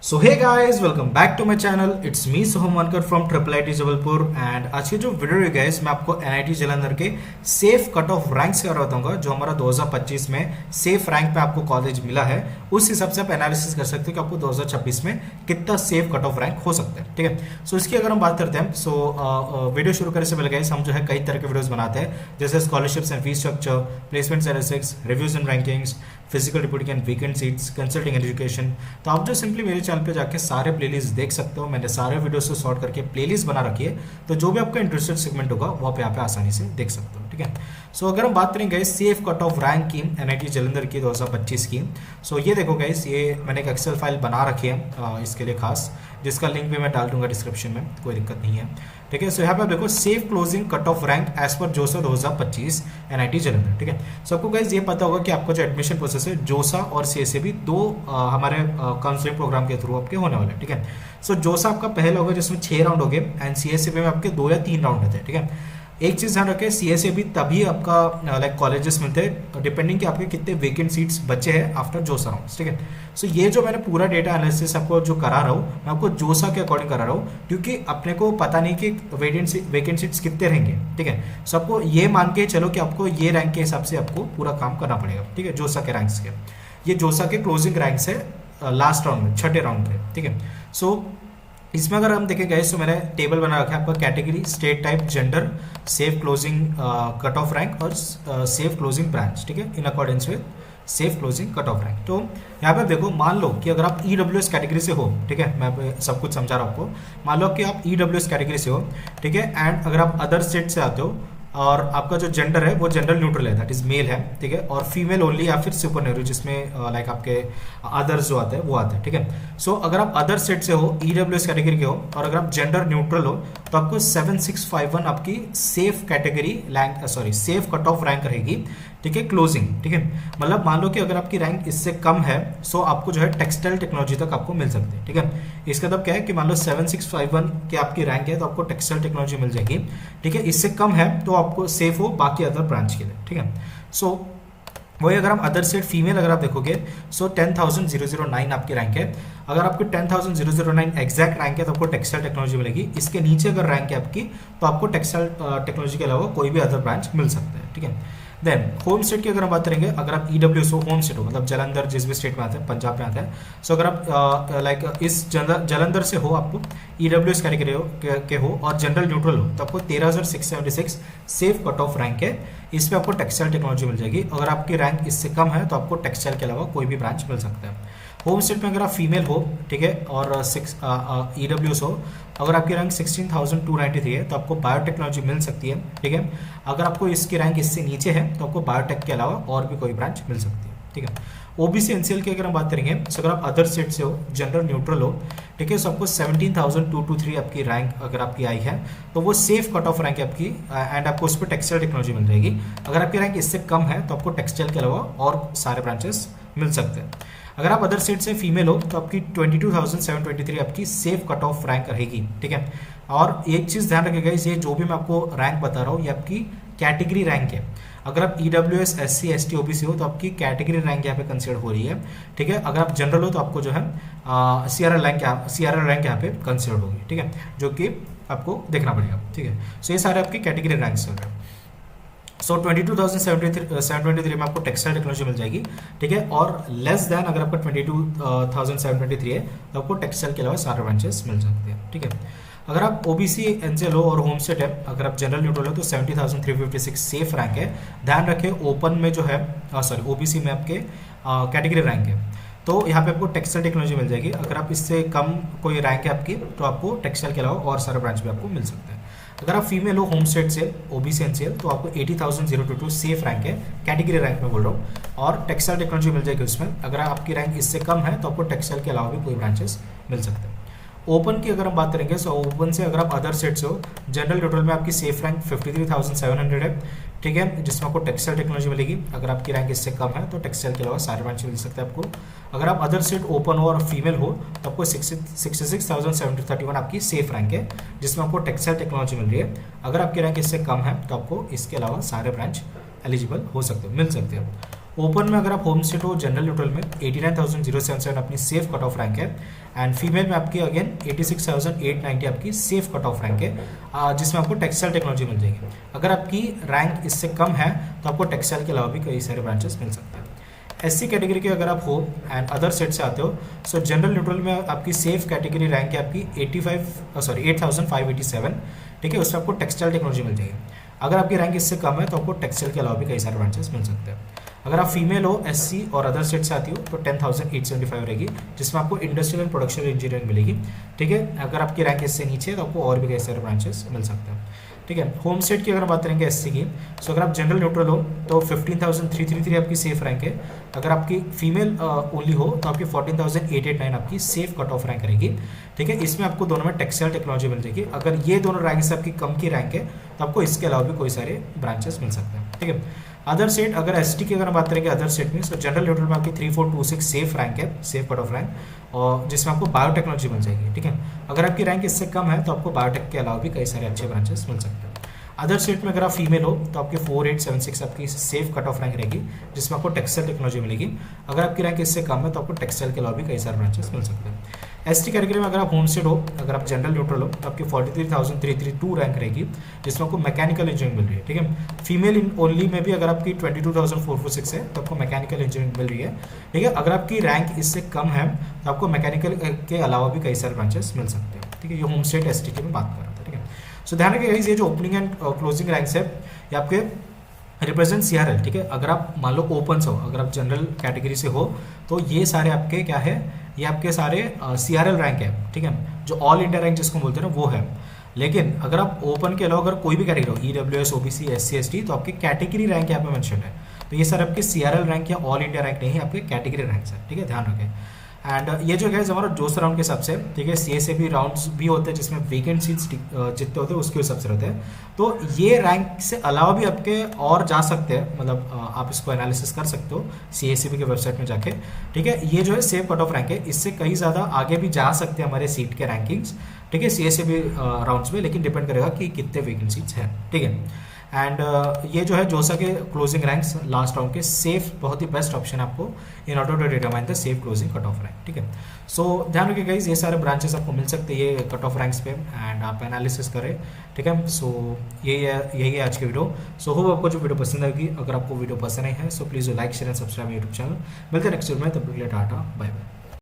So hey guys, welcome back to my channel. It's me Soham Wankar from triple IIT Jabalpur. And आज की जो video है guys, मैं आपको एनआईटी जालंधर के सेफ कट ऑफ रैंक्स का बताऊंगा। जो हमारा 2025 में सेफ रैंक पे आपको कॉलेज मिला है, उस हिसाब से आप एनालिसिस कर सकते हो कि आपको 2026 में कितना सेफ कट ऑफ रैंक हो सकता है। ठीक है, सो इसकी अगर हम बात करते हैं, सो वीडियो शुरू करने से पहले गाइस, हम जो है कई तरह के वीडियोस बनाते हैं, जैसे scholarships and fees structure, placement statistics, reviews and rankings, physical reporting and weekend seats, consulting education. तो आप जो सिंपली मेरे चैनल पे जाके सारे प्लेलिस्ट देख सकते हो। मैंने सारे वीडियोस को सॉर्ट करके प्लेलिस्ट बना रखी है, तो जो भी आपका इंटरेस्टेड सेगमेंट होगा वो आप यहाँ पे आसानी से देख सकते हो। ठीक है, सो अगर हम बात करें guys safe cut off rank की एनआईटी जालंधर की 2025 की, सो ये देखो गाइस, ये मैंने एक एक्सेल फाइल बना रखी है इसके लिए खास, जिसका लिंक भी मैं डाल दूंगा डिस्क्रिप्शन में, कोई दिक्कत नहीं है। ठीक है, सो यहाँ पे आप देखो safe closing cut off rank as per JoSAA 2025 NIT Jalandhar. ठीक है, सो आपको गाइस ये पता होगा कि आपका जो एडमिशन प्रोसेस है जोसा और सीएसए भी दो हमारे काउंसलिंग प्रोग्राम के थ्रू आपके होने वाले हैं। ठीक है, सो जोसा आपका पहला होगा जिसमें 6 राउंड हो गए, एंड सीएसए में आपके 2 या 3 राउंड होते हैं। ठीक है, एक चीज ध्यान रखें, सीएसए भी तभी आपका लाइक कॉलेजेस मिलते हैं डिपेंडिंग कि आपके कितने वेकेंट सीट्स बचे हैं आफ्टर जोसा राउंड्स। ठीक है, सो ये जो मैंने पूरा डेटा एनालिसिस आपको जो करा रहा हूँ, मैं आपको जोसा के अकॉर्डिंग करा रहा हूँ, क्योंकि अपने को पता नहीं कि वेकेंट सीट्स कितने रहेंगे। ठीक है, सो आपको ये मान के चलो कि आपको ये रैंक के हिसाब से आपको पूरा काम करना पड़ेगा। ठीक है, जोसा के रैंक्स के, ये जोसा के क्लोजिंग रैंक्स है लास्ट राउंड में, छठे राउंड पे। ठीक है, सो इसमें अगर हम देखें गाइस, तो मैंने टेबल बना रखा है आपका category, state type, gender, safe closing cut off rank और सेफ क्लोजिंग ब्रांच। ठीक है, in accordance with safe closing cut off rank. तो यहाँ पे देखो, मान लो कि अगर आप ईडब्ल्यूएस कैटेगरी से हो, ठीक है, मैं सब कुछ समझा रहा हूँ आपको, मान लो कि आप ईडब्ल्यूएस कैटेगरी से हो, ठीक है, एंड अगर आप अदर स्टेट से आते हो और आपका जो जेंडर है वो जेंडर न्यूट्रल है, दैट इज मेल है। ठीक है, और फीमेल ओनली या फिर सुपर न्यूरो, जिसमें लाइक आपके अदर्स जो आते हैं वो आते हैं। ठीक है, सो अगर आप अदर सेट से हो, ईडब्ल्यूएस कैटेगरी के हो, और अगर आप जेंडर न्यूट्रल हो, तो आपको 7651 आपकी safe category safe cut off rank रहेगी। ठीक है, क्लोजिंग। ठीक है, मतलब मान लो कि अगर आपकी रैंक इससे कम है, सो आपको जो है टेक्सटाइल टेक्नोलॉजी तक आपको मिल सकती है। ठीक है, इसका मतलब क्या है कि मान लो 7651 की आपकी रैंक है, तो आपको टेक्सटाइल टेक्नोलॉजी मिल जाएगी। ठीक है, इससे कम है तो आपको सेफ हो बाकी अदर ब्रांच के लिए। ठीक है, सो वही अगर हम अदर सेट फीमेल अगर आप देखोगे, सो 10,009 आपकी रैंक है। अगर आपको 10,009 एग्जैक्ट रैंक है तो आपको टेक्सटाइल टेक्नोलॉजी मिलेगी। इसके नीचे अगर रैंक है आपकी, तो आपको टेक्सटाइल टेक्नोलॉजी के अलावा कोई भी अदर ब्रांच मिल सकता है। ठीक है, देन होम स्टेट की अगर हम बात करेंगे, अगर आप ईडब्ल्यूएस हो, होम स्टेट हो, मतलब जालंधर जिस भी स्टेट में आता है, पंजाब में आता है, सो अगर आप लाइक इस जालंधर से हो, आपको ईडब्ल्यूएस कैटेगरी के हो और जनरल न्यूट्रल हो, तो आपको 13,676 सेफ कट ऑफ रैंक है। इस पे आपको टेक्सटाइल टेक्नोलॉजी मिल जाएगी। अगर आपकी रैंक इससे कम है तो आपको टेक्सटाइल के अलावा कोई भी ब्रांच मिल सकता है। होम स्टेट में अगर आप फीमेल हो, ठीक है, और ईडब्ल्यूएस हो, अगर आपकी रैंक 16,293 है तो आपको बायोटेक्नोलॉजी मिल सकती है। ठीक है, अगर आपको इसकी रैंक इससे नीचे है तो आपको बायोटेक के अलावा और भी कोई ब्रांच मिल सकती है। ठीक है, ओबीसी एनसीएल की अगर हम बात करेंगे, तो अगर आप अदर स्टेट से हो, जनरल न्यूट्रल हो, ठीक है, सो आपको 17,223 आपकी रैंक अगर आपकी आई है, तो वो सेफ कट ऑफ रैंक है आपकी, एंड आपको उस पर टेक्सटाइल टेक्नोलॉजी मिल जाएगी। अगर आपकी रैंक इससे कम है तो आपको टेक्सटाइल के अलावा और सारे ब्रांचेस मिल सकते हैं। अगर आप अदर स्टेट से फीमेल हो तो आपकी 22,723 आपकी सेफ कट ऑफ रैंक रहेगी। ठीक है, और एक चीज़ ध्यान रखिएगा, ये जो भी मैं आपको रैंक बता रहा हूँ ये आपकी कैटेगरी रैंक है। अगर आप ईडब्ल्यूएस, एससी, एसटी, ओबीसी हो तो आपकी कैटेगरी रैंक यहाँ पे कंसिडर हो रही है। ठीक है, अगर आप जनरल हो तो आपको जो है सीआरएल रैंक यहाँ पे कंसिडर होगी। ठीक है, जो कि आपको देखना पड़ेगा। ठीक है, सो ये सारे आपकी कैटेगरी रैंक्स चल रहे हैं। सो 22,723 में आपको टेक्सटाइल टेक्नोलॉजी मिल जाएगी। ठीक है, और लेस देन अगर आपका 22,723 है तो आपको टेक्सटाइल के अलावा सारे ब्रांचेस मिल सकते हैं। ठीक है, अगर आप ओबीसी एनसीएल हो और होम स्टेट है, अगर आप जनरल न्यूट्रल हो तो 70,356 सेफ रैंक है। ध्यान रखें, ओपन में जो है ओबीसी में आपके कैटेगरी रैंक है, तो यहाँ पे आपको टेक्सटाइल टेक्नोलॉजी मिल जाएगी। अगर आप इससे कम कोई रैंक है आपकी, तो आपको टेक्सटाइल के अलावा और सारे ब्रांच भी आपको मिल सकते हैं। अगर आप फीमेल हो, होम स्टेट से, ओबीसी एनसीएल, तो आपको 80,022 सेफ रैंक है, कैटेगरी रैंक में बोल रहा हूँ, और टेक्सटाइल टेक्नोलॉजी मिल जाएगी उसमें। अगर आपकी रैंक इससे कम है तो आपको टेक्सटाइल के अलावा भी कोई ब्रांचेस मिल सकते हैं। ओपन की अगर हम बात करेंगे, सो ओपन से अगर आप अदर सेट से हो, जनरल न्यूट्रल में आपकी सेफ रैंक 53,700 है। ठीक है, जिसमें आपको टेक्सटाइल टेक्नोलॉजी मिलेगी। अगर आपकी रैंक इससे कम है तो टेक्सटाइल के अलावा सारे ब्रांच मिल सकते हैं आपको। अगर आप अदर सेट ओपन हो और फीमेल हो तो आपको 66,731 आपकी सेफ रैंक है, जिसमें आपको टेक्सटाइल टेक्नोलॉजी मिल रही है। अगर आपकी रैंक इससे कम है तो आपको इसके अलावा सारे ब्रांच एलिजिबल हो सकते हैं, मिल सकते हैं। ओपन में अगर आप होम स्टेट हो जनरल न्यूट्रल में 89,077 अपनी सेफ कट ऑफ रैंक है। एंड फीमेल में आपकी अगेन 86,890 आपकी सेफ कट ऑफ रैंक है, जिसमें आपको टेक्सटाइल टेक्नोलॉजी मिल जाएगी। अगर आपकी रैंक इससे कम है तो आपको टेक्सटाइल के अलावा भी कई सारे ब्रांचेस मिल सकते हैं। एससी कैटेगरी के अगर आप हो एंड अदर सेट से आते हो, सो जनरल न्यूट्रल में आपकी सेफ कैटेगरी रैंक है आपकी 8,587, ठीक है, उसमें आपको टेक्सटाइल टेक्नोलॉजी मिल जाएगी। अगर आपकी रैंक इससे कम है तो आपको टेक्सटाइल के अलावा भी कई सारे ब्रांचेस मिल सकते हैं। अगर आप फीमेल हो एससी और अदर सेट से आती हो तो 10,875 रहेगी, जिसमें आपको इंडस्ट्रियल एंड प्रोडक्शन इंजीनियरिंग मिलेगी, ठीक है। अगर आपकी रैंक इससे नीचे है तो आपको और भी कई सारे ब्रांचेस मिल सकते हैं, ठीक है। होम स्टेट की अगर बात करेंगे एससी की, सो अगर आप जनरल न्यूट्रल हो तो 15,333 आपकी सेफ रैंक है। अगर आपकी फीमेल ओनली हो तो आपकी 14,889 आपकी सेफ कट ऑफ रैंक रहेगी, ठीक है। इसमें आपको दोनों में टेक्सटाइल टेक्नोलॉजी मिल जाएगी। अगर ये दोनों रैंक से आपकी कम की रैंक है तो आपको इसके अलावा भी कोई सारे ब्रांचेस मिल सकते हैं, ठीक है। अदर सेट, अगर एसटी की अगर बात करेंगे अदर सेट में, तो जनरल न्यूट्रल में आपकी 3426 सेफ रैंक है, सेफ कट ऑफ रैंक, और जिसमें आपको बायोटेक्नोलॉजी मिल जाएगी, ठीक है। अगर आपकी रैंक इससे कम है तो आपको बायोटेक के अलावा भी कई सारे अच्छे ब्रांचेस मिल सकते हैं। अदर स्टेट में अगर आप फीमेल हो तो आपकी 4876 आपकी सेफ कट ऑफ रैंक रहेगी, जिसमें आपको टेक्सटाइल टेक्नोलॉजी मिलेगी। अगर आपकी रैंक इससे कम है तो आपको टेक्सटाइल के अलावा भी कई सारे ब्रांचेस मिल सकते हैं। एसटी कैटेगरी में अगर आप होम स्टेट हो, अगर आप जनरल न्यूट्रल हो तो आपकी 43,332 रैंक रहेगी, जिसमें आपको मैकेनिकल इंजीनियरिंग मिल रही है, ठीक है। फीमेल इन ओनली में भी अगर आपकी 22,446 है तो आपको मैकेनिकल इंजीनियरिंग मिल रही है, ठीक है। अगर आपकी रैंक इससे कम है तो आपको मैकेनिकल के अलावा भी कई सारे ब्रांचेस मिल सकते हैं, ठीक है। ये होम स्टेट एसटी की मैं बात कर रहा था, ठीक है। सो ध्यान रखिए गाइस, ये जो ओपनिंग एंड क्लोजिंग रैंक्स है ये आपके रिप्रेजेंट सीआरएल, ठीक है। अगर आप मान लो ओपन से हो, अगर आप जनरल कैटेगरी से हो तो ये सारे आपके क्या है, ये आपके सारे सीआरएल रैंक है, ठीक है, जो ऑल इंडिया रैंक जिसको बोलते हैं ना वो है। लेकिन अगर आप ओपन के अलावा अगर कोई भी कैटेगरी हो, ईडब्ल्यूएस, ओबीसी, एससी, एसटी, तो आपकी कैटेगरी रैंक यहाँ पे मेंशन है। तो ये सारे आपके सीआरएल रैंक या ऑल इंडिया रैंक नहीं है, आपके कैटेगरी रैंक है, ठीक है, ध्यान रखें। एंड ये जो है हमारा जोस राउंड के हिसाब से, ठीक है, सीएसए भी राउंड्स भी होते हैं जिसमें वेकेंट सीट्स जितने होते हैं उसके हिसाब से रहते हैं। तो ये रैंक से अलावा भी आपके और जा सकते हैं, मतलब आप इसको एनालिसिस कर सकते हो सीएससीबी के वेबसाइट में जाके, ठीक है। ये जो है सेफ कट ऑफ रैंक है, इससे कहीं ज़्यादा आगे भी जा सकते हैं हमारे सीट के रैंकिंग्स, ठीक है, सीएससीबी राउंड्स में, लेकिन डिपेंड करेगा कि कितने वेकेंट सीट्स हैं, ठीक है। एंड ये जो है जोसा के क्लोजिंग रैंक्स लास्ट राउंड के सेफ बहुत ही बेस्ट ऑप्शन आपको in order to determine the safe closing cut off rank, ठीक है। सो ध्यान रखिए गाइस, ये सारे ब्रांचेस आपको मिल सकते हैं ये कट ऑफ रैंक्स पे, एंड आप एनालिसिस करें, ठीक है। सो यही है आज की वीडियो। सो होप आपको जो वीडियो पसंद आएगी। अगर आपको वीडियो पसंद आई है so please like share and subscribe YouTube channel. मिलते हैं नेक्स्ट वीडियो में, तब तक के लिए टाटा बाय बाय।